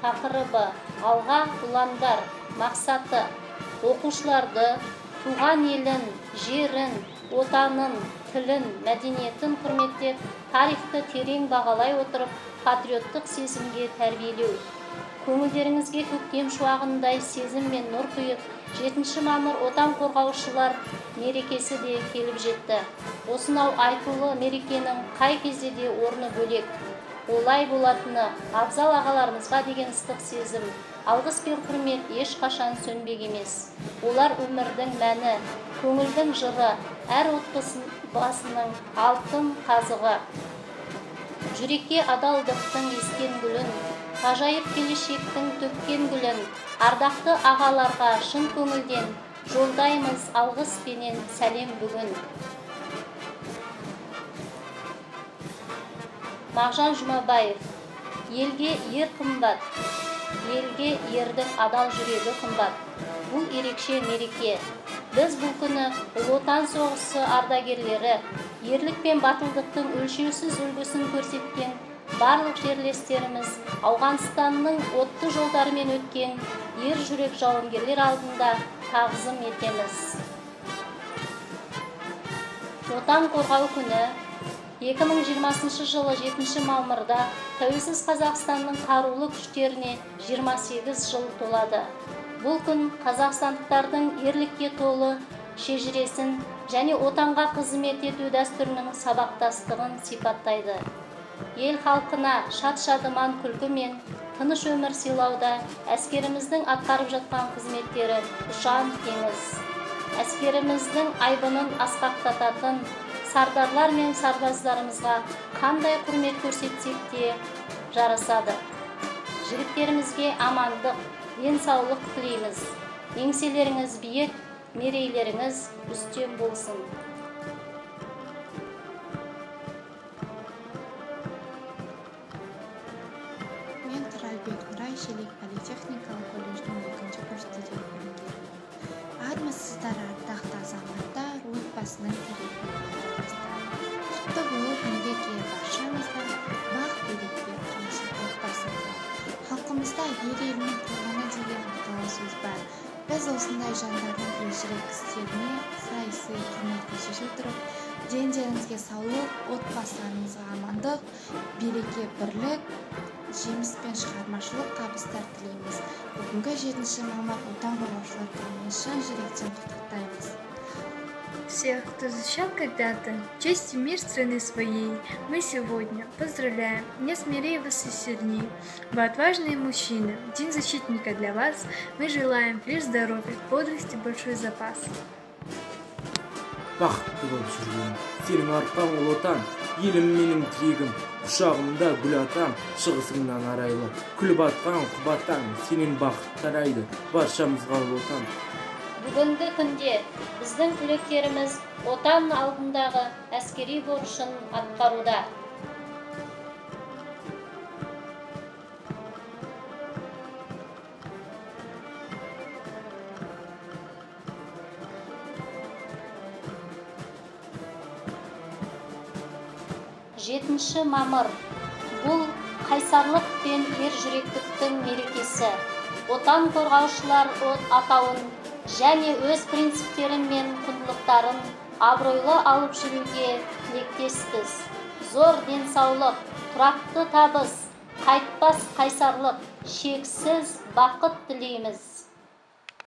тақырыбы алға ұландар, мақсаты оқушыларды туған елін, жерін, отанын, тілін, мәдениетін құрметтеп, тарихты терең бағалай отырып, патриоттық сезімге тәрбиелеу. Көңілдеріңізге көктем шуағындай сезім мен нұр құйып, 7 мамыр отан қорғаушылар мерекесі де келіп жетті. Осынау айтулы мерекенің қай кезде де орны бөлек. Олай болатыны абзал ағаларымызға деген ыстық сезім, алғыс пен құрмет ешқашан сөнбек емес. Олар өмірдің мәні, көңілдің жыры, әр отбасының алтын қазығы. Жүрекке адалдықтың ескен гүлін, ғажайып келешектің төккен гүлін, ардақты ағаларға шын көңілден жолдаймыз алғыс пенен сәлем бүгін. Мағжан Жұмабаев. Елге ер қымбат, елге ердің адал жүрегі қымбат. Бұл ерекше мереке. Біз бұл күні Ұлы Отан соғысы ардагерлері, ерлік пен батылдықтың өлшеусіз үлгісін көрсеткен барлық жерлестеріміз, Ауғанстанның отты жолдарымен өткен ер жүрек жауынгерлер алдында тағзым етеміз. Отан қорғау күні 2020 жылы 7 мамырда тәуелсіз Қазақстанның қарулы күштеріне 28 жыл толады. Бұл күн қазақстандықтардың ерлікке толы шежіресін және отанға қызмет ету дәстүрінің сабақтастығын сипаттайды. Ел халқына шат-шадыман күлкі мен тыныш өмір сыйлауда әскеріміздің атқарып жатқан қызметтері ұшан теңіз. Әскеріміздің айбынын асқақтататын сардарлар мен сарбаздарымызға қандай құрмет көрсетсек те жарасады. Жігіттерімізге амандық, денсаулық тілейміз. Еңселеріңіз биік, мерейлеріңіз үстем болсын. Мен Тұрайбек Нұрай Шелек политехникалық колледждің 2-ші курс студентімін. Армысыздар ардақты азаматтар, отбасының тірегі. Құтты болып мереке баршамызға бақ-береке қонышын отбасымызға. Халқымызда ер елінің қорғаны деген аталы сөз бар. Біз осындай жандардың ержүрек істеріне сай-сый құрмет көрсете отырып, дендеріңізге саулық, отбасыларыңызға амандық, береке, бірлік, жеміс пен шығармашылық табыстар тілейміз. Бүгінгі 7 мамыр отан қорғаушылар күнімен шын жүректен құттықтаймыз. Всех, кто защищал когда-то честь и мир страны своей, мы сегодня поздравляем, не смелее вас и сильнее. Вы отважные мужчины, День защитника для вас. Мы желаем лишь здоровья, бодрости, большой запас. Бақытты болып жүрген, сенің арқаң Ұлы Отан, елім менің тірегім, құшағымда гүл атам, шығысыңнан арайлы, күл батқан құбатаң, сенен бақыт тарайды, баршамызға Ұлы Отан. Бүгінгі күнде біздің түлектеріміз отан алдындағы әскери борышын атқаруда. Жетінші мамыр. Бұл қайсарлық пен ержүректіктің мерекесі. Отан қорғаушылар атауын және өз принциптерін мен құндылықтарын абыройлы алып жүруге тілектеспіз. Зор денсаулық, тұрақты табыс, қайтпас қайсарлық, шексіз бақыт тілейміз.